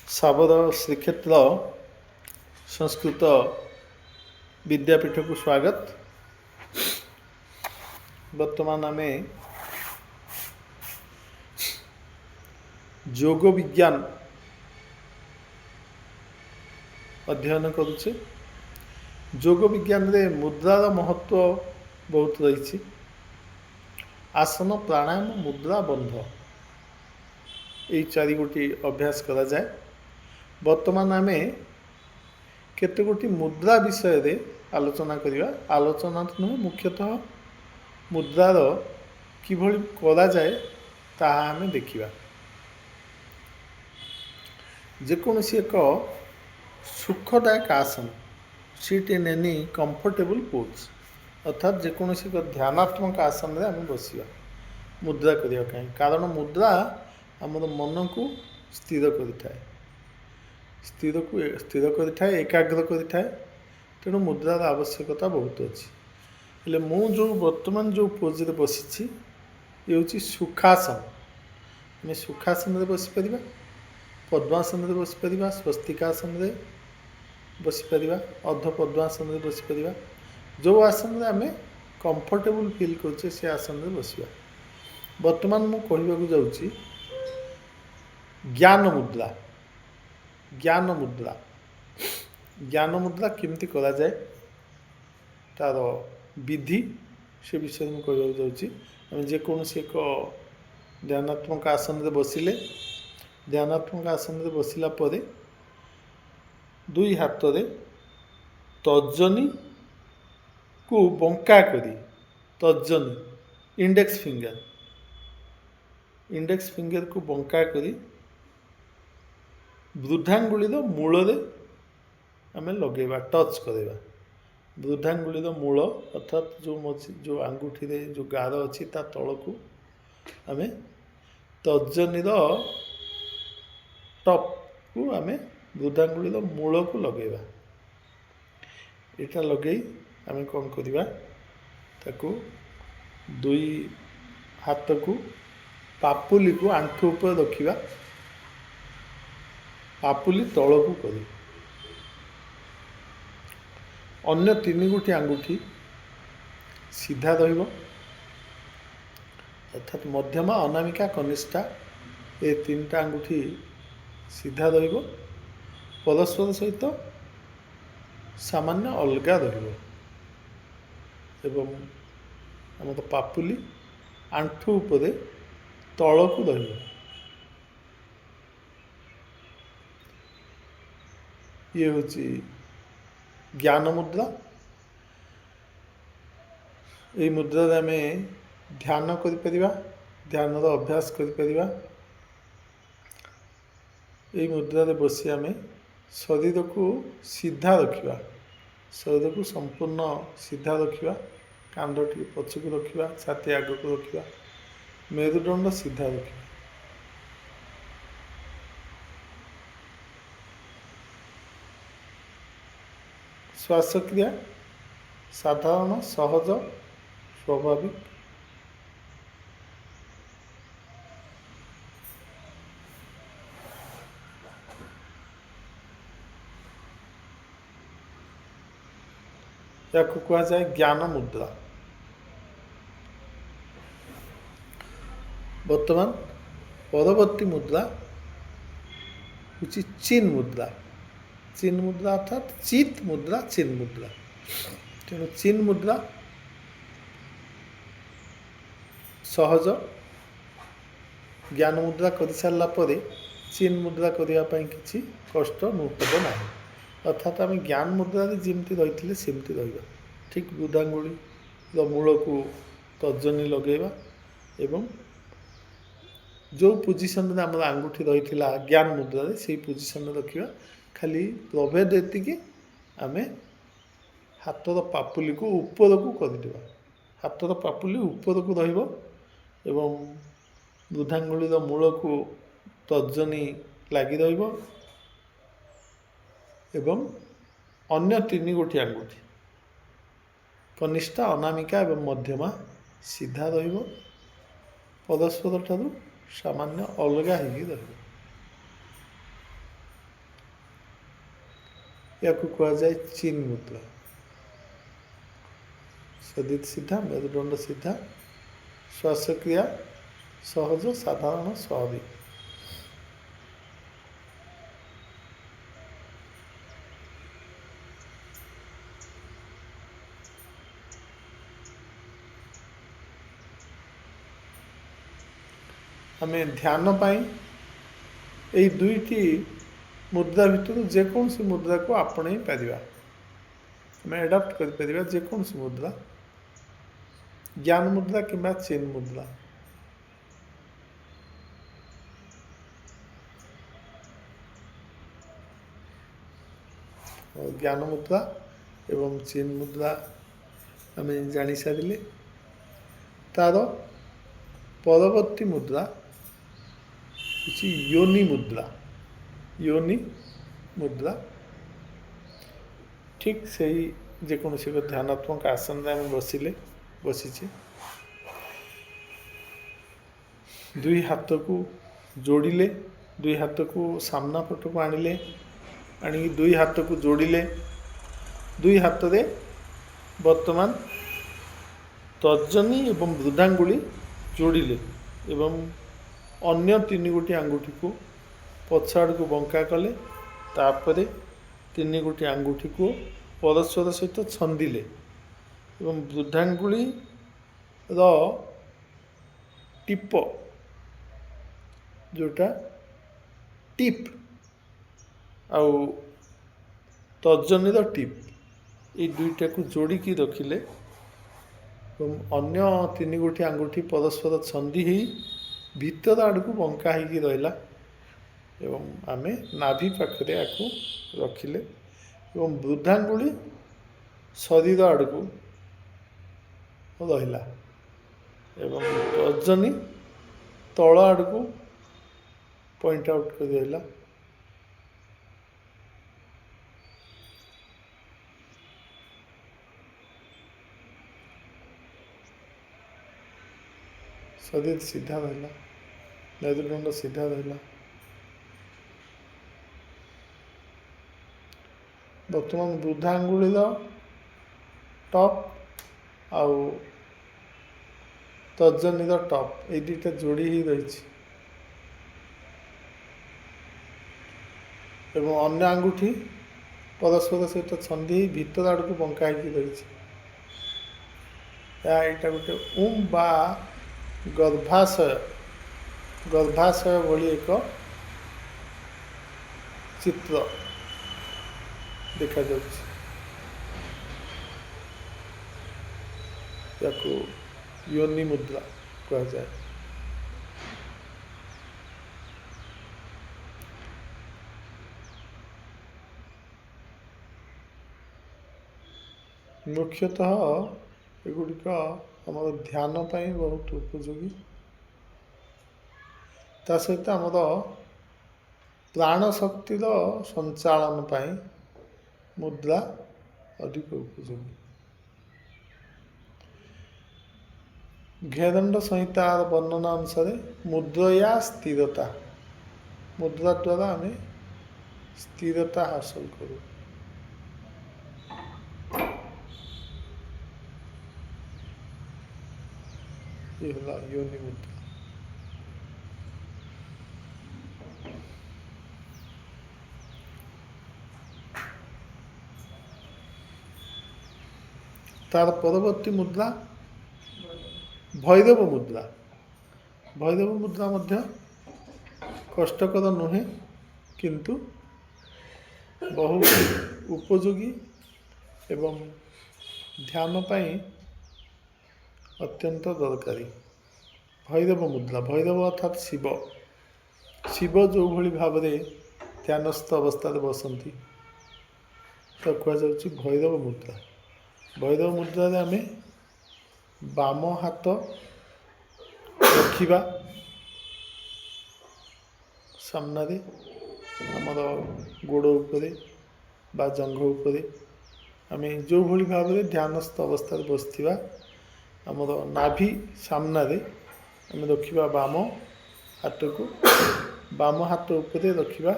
साबर श्रीक्षेत्र संस्कृत विद्यापीठ को स्वागत। वर्तमान आम योग विज्ञान अध्ययन करुचे। योग विज्ञान रे मुद्रार महत्व बहुत रही। आसन, प्राणायाम, मुद्रा, बंध यही चारि गोटी अभ्यास करा जाए। वर्तमान आम केते गोटी मुद्रा विषय रे आलोचना करिवा। आलोचना नुहे, मुख्यतः मुद्रार किभଳି करा जाए ताहा आम देखिबा। जेकोसी एक सुखदायक आसन, seat in any comfortable pose, अर्थात जेकोसी एक ध्यानात्मक आसन रे आम बसिबा मुद्रा करिया काई। कारण मुद्रा आमर मन को स्थिर करिथाए, स्थिर करिथाए, एकाग्र करिथाए। तेणु मुद्रार आवश्यकता बहुत अच्छी। हेले मु जो वर्तमान जो पोज रे बसिछि ये होछि सुखासन। आम सुखासन रे बसि परिबा, पद्मासन रे बसि परिबा, स्वस्तिकासन रे बसि परिबा, अर्ध पद्मासन रे बसि परिबा। जो आसन रे आम कंफर्टेबल फील करछे से आसन रे बसिबा। वर्तमान मु कहबाकू जाउछि ज्ञान मुद्रा। ज्ञान मुद्रा ज्ञान मुद्रा केमती करा जाए तार विधि से विषय में कहबाकू जाउछि। आम जेकोसी एक ध्यानात्मक आसन रे बसिले, ध्यानात्मक आसन रे बसिला परे दुई हाथ रे तर्जनी को बंका करी, तर्जनी इंडेक्स फिंगर को बंका करी वृद्धांगुलीर मूल आम लगेबा, टच करवा। वृद्धांगुलीर मूल अर्थात जो आंगुठी रे जो गार अच्छी ता तल को आम तर्जनीर टप को आम वृद्धांगुलीर मूल को लगेबा। यहाँ लगे आम कौन करवा, ताकू दुई हाथ को पापुली को आंठू ऊपर रखिबा, पापुली तल को करी अन्य तीन गोटी आंगुठी सीधा रहिबो, अर्थात मध्यमा, अनामिका, कनिष्ठा ये तीनटा आंगुठी सीधा रहिबो, परस्पर सहित सामान्य अलगा रहिबो एवं आम पापुली आंठू उपरे तल को रहिबो। ये होची ज्ञान मुद्रा। ये मुद्रा आम ध्यान करिपरिबा, ध्यान अभ्यास करिपरिबा। ये मुद्रा रे बसी आम शरीर को सीधा रखिबा, शरीर को संपूर्ण सीधा रखिबा, कांध टी पछक रखिबा, छाती आग को रखिबा, मेरुदंड सीधा रखिबा। श्वासक्रिया साधारण, सहज, स्वाभाविक। या कहा जाए ज्ञान मुद्रा। वर्तमान परवर्ती मुद्रा होची चिन मुद्रा। चिन मुद्रा अर्थात चित मुद्रा, चिन मुद्रा। तेणु चिन मुद्रा सहज। ज्ञान मुद्रा कर सारा पर चिन मुद्रा करने किसी कष्ट नुहब ना। अर्थात आम ज्ञान मुद्रा जमती रही सेमती रहा। ठीक वृद्धांगुली मूल को तर्जनी लगेबा एवं जो पोजिशन रे आम आंगुठी रही ज्ञान मुद्रा से पोजिशन रखा। खाली प्रभेद एति आम हाथर पापुली को ऊपर को करदेवा। हाथर पापुली ऊपर को रहिबो एवं वृद्धांगुलीर मूल को तर्जनी लगी रहिबो एवं अन्य तीन गोटी आंगुठी कनिष्ठा, अनामिका एवं मध्यमा सीधा रहिबो, परस्पर ठारू सामान्य अलगा होगी रहिबो। या कहुए चिन मुद्रा। सदित सीधा, मेरुदंड सीधा, श्वासक्रिया सहज, साधारण, स्वाभाविक। आम ध्यान पाई यही दुईटी मुद्रा भितर जेकोसी मुद्रा को आपणई पार, आम एडाप्ट कर जेकोसी मुद्रा, ज्ञान मुद्रा किंबा चिन मुद्रा। ज्ञान मुद्रा एवं चिन मुद्रा आम जानी सारे। तार परवर्ती मुद्रा योनि मुद्रा। योनि मुद्रा ठीक से ही जेकोसी ध्यानात्मक आसन में बसिले बसीचे, दुई हाथ को जोड़िले, दुई हाथ को सामना पट को आणिले, आनी दुई हाथ को जोड़िले, दुई हाथ रे वर्तमान तर्जनी एवं वृद्धांगुली जोड़िले एवं अन्य तीन गोटी आंगुठी को पछाड़ को बंका कले, तापरे तीन गोटी आंगुठी को परस्पर सहित छंदिले एवं वृद्धांगुली टिप जोटा टिप आउ तर्जनी टिप ये दुईटा को जोड़ी रखिले एवं अन्य तीन गोटी आंगुठी परस्पर छंदी ही भीतर आड़ को बंका ही रहा एवं आमे नाभि पाखरे आकु रखिले एवं वृद्धांगुली शरीर आड़ को रहिला एवं तर्जनी तल आड़ को पॉइंट आउट कर रहा। शरीर सीधा रहा, मेरुदंड सीधा रहा। बर्तमान वृद्धांगुली टॉप आउ तर्जनी टॉप ये दुईटा जोड़ी ही रही एवं अन्य आंगुठी परस्पर सहित छंदी भीतर आड़ को बंका ही रही। यहाँ गोटे ओम बा गर्भाशय गर्भाशय भली एक चित्र देखा जाको योनि मुद्रा कहा जाए। मुख्यतः एगुड़िक आम ध्यान पाई बहुत उपयोगी, ता सहित आमर प्राण शक्तिर संचालन पाई मुद्रा अधिक उपयोगी। घेदंड संहितार वर्णना अनुसार मुद्रया स्थिरता, मुद्रा द्वारा आम स्थिरता हासिल करूँ। ये होला योनि मुद्रा। तार परवर्ती मुद्रा भैरव मुद्रा। भैरव मुद्रा मध्य कष्टकर नुहे किंतु बहुत उपयोगी एवं ध्यान पाई अत्यंत दरकारी। भैरव मुद्रा, भैरव अर्थात शिव, शिव जो भली भाव में ध्यानस्थ अवस्था बसती तो कहुच्छी भैरव मुद्रा। भैरव मुद्रा आम बाम हाथ रखा सामने आमर गोड़ उपरे बा जंघ उपरे आम जो भली भाव में ध्यानस्थ अवस्था बसवा आमर नाभि सामने आम रखा बाम हाथ को, बाम हाथ उपरे रखा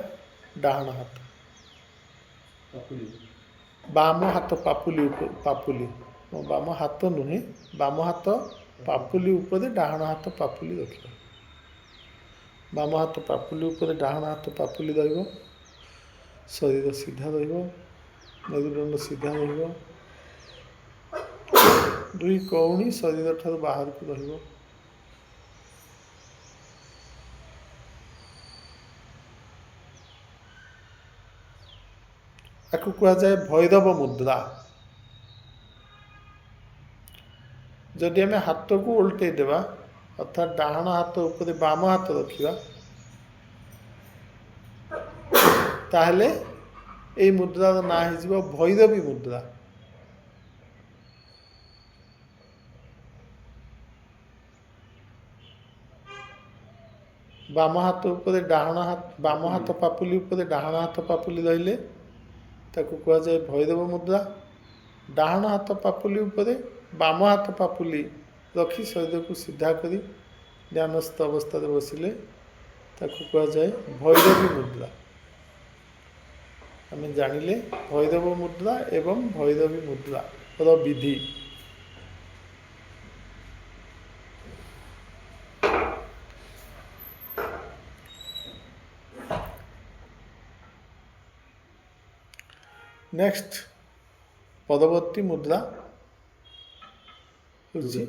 डाहाण हाथ ବାମ ହାତ ପାପୁଲି ପାପୁଲି ମୋ ବାମ ହାତ ନୁହେଁ, ବାମ ହାତ ପାପୁଲି ଉପରେ ଡାହାଣ ହାତ ପାପୁଲି ରଖିବା। ବାମ ହାତ ପାପୁଲି ଉପରେ ଡାହାଣ ହାତ ପାପୁଲି ରହିବ। ଶରୀର ସିଧା ରହିବ, ମେରୁଦଣ୍ଡ ସିଧା ରହିବ। ଦୁଇ କଉଣି ଶରୀର ଠାରୁ ବାହାରକୁ ରହିବ। ତାକୁ କୁହାଯାଏ ଭୈରବ ମୁଦ୍ରା। ଯଦି ଆମେ ହାତକୁ ଓଲଟେଇ ଦେବା, ଅର୍ଥାତ୍ ଡାହାଣ ହାତ ଉପରେ ବାମ ହାତ ରଖିବା, ତାହେଲେ ଏଇ ମୁଦ୍ରାର ନାଁ ହେଇଯିବ ଭୈରବୀ ମୁଦ୍ରା। ବାମ ହାତ ଉପରେ ଡାହାଣ ହାତ ବାମ ହାତ ପାପୁଲି ଉପରେ ଡାହାଣ ହାତ ପାପୁଲି ରହିଲେ ତାକୁ କୁହାଯାଏ ଭୈରବ ମୁଦ୍ରା। ଡାହାଣ ହାତ ପାପୁଲି ଉପରେ ବାମ ହାତ ପାପୁଲି ରଖି ଶରୀରକୁ ସିଧା କରି ଧ୍ୟାନସ୍ଥ ଅବସ୍ଥାରେ ବସିଲେ ତାକୁ କୁହାଯାଏ ଭୈରବୀ ମୁଦ୍ରା। ଆମେ ଜାଣିଲେ ଭୈରବ ମୁଦ୍ରା ଏବଂ ଭୈରବୀ ମୁଦ୍ରାର ବିଧି। ନେକ୍ସଟ ପରବର୍ତ୍ତୀ ମୁଦ୍ରା ହେଉଛି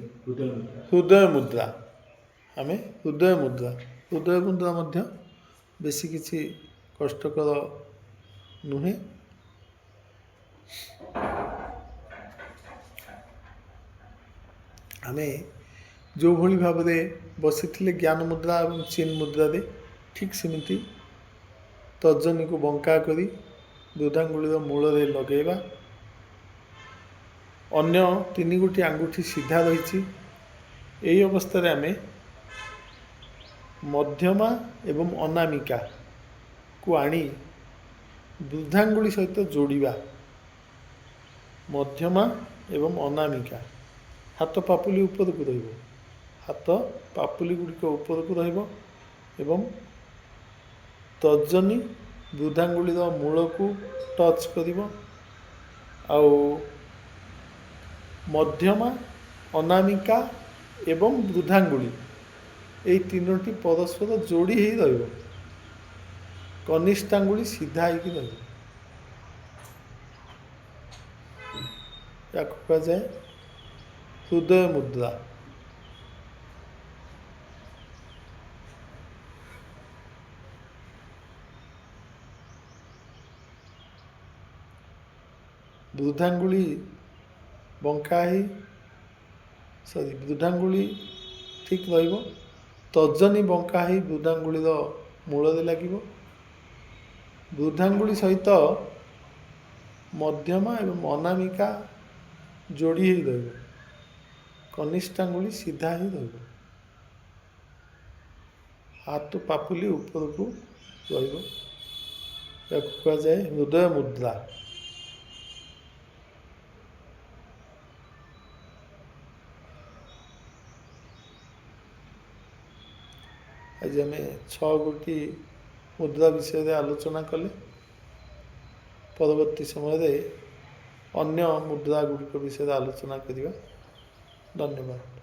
ହୃଦୟ ମୁଦ୍ରା। ଆମେ ହୃଦୟ ମୁଦ୍ରା ମଧ୍ୟ ବେଶୀ କିଛି କଷ୍ଟକର ନୁହେଁ। ଆମେ ଯେଉଁଭଳି ଭାବରେ ବସିଥିଲେ ଜ୍ଞାନ ମୁଦ୍ରା ଏବଂ ଚିନ୍ ମୁଦ୍ରାରେ ଠିକ୍ ସେମିତି ତର୍ଜନୀକୁ ବଙ୍କା କରି ବୃଦ୍ଧାଙ୍ଗୁଳିର ମୂଳରେ ଲଗାଇବା। ଅନ୍ୟ 3 ଗୋଟି ଆଙ୍ଗୁଠି ସିଧା ରହିଛି। ଏହି ଅବସ୍ଥାରେ ଆମେ ମଧ୍ୟମା ଏବଂ ଅନାମିକାକୁ ଆଣି ବୃଦ୍ଧାଙ୍ଗୁଳି ସହିତ ଯୋଡ଼ିବା। ମଧ୍ୟମା ଏବଂ ଅନାମିକା ହାତ ପାପୁଲି ଉପରକୁ ରହିବ। ହାତ ପାପୁଲି ଗୁଡ଼ିକ ଉପରକୁ ରହିବ ଏବଂ ତର୍ଜନୀ ବୃଦ୍ଧାଙ୍ଗୁଳିର ମୂଳକୁ ଟଚ୍ କରିବ। ଆଉ ମଧ୍ୟମା, ଅନାମିକା ଏବଂ ବୃଦ୍ଧାଙ୍ଗୁଳି ଏହି 3ଟି ପରସ୍ପର ଯୋଡ଼ି ହେଇ ରହିବ। କନିଷ୍ଠାଙ୍ଗୁଳି ସିଧା ହେଇକି ରହିବ। याको କୁହାଯାଏ ହୃଦୟ ମୁଦ୍ରା। ବୃଦ୍ଧାଙ୍ଗୁଳି ବଙ୍କା ହେଇ ବୃଦ୍ଧାଙ୍ଗୁଳି ଠିକ୍ ରହିବ। ତର୍ଜନୀ ବଙ୍କା ହେଇ ବୃଦ୍ଧାଙ୍ଗୁଳିର ମୂଳରେ ଲାଗିବ। ବୃଦ୍ଧାଙ୍ଗୁଳି ସହିତ ମଧ୍ୟମା ଏବଂ ଅନାମିକା ଯୋଡ଼ି ହେଇ ରହିବ। କନିଷ୍ଠାଙ୍ଗୁଳି ସିଧା ହେଇ ରହିବ। ହାତ ପାପୁଲି ଉପରକୁ ରହିବ। याको କୁହାଯାଏ ହୃଦୟ ମୁଦ୍ରା। आज आम 6 गोटी मुद्रा विषय आलोचना कले। परवर्ती समय अन्य मुद्रा गुड़िक विषय आलोचना करिबा। धन्यवाद।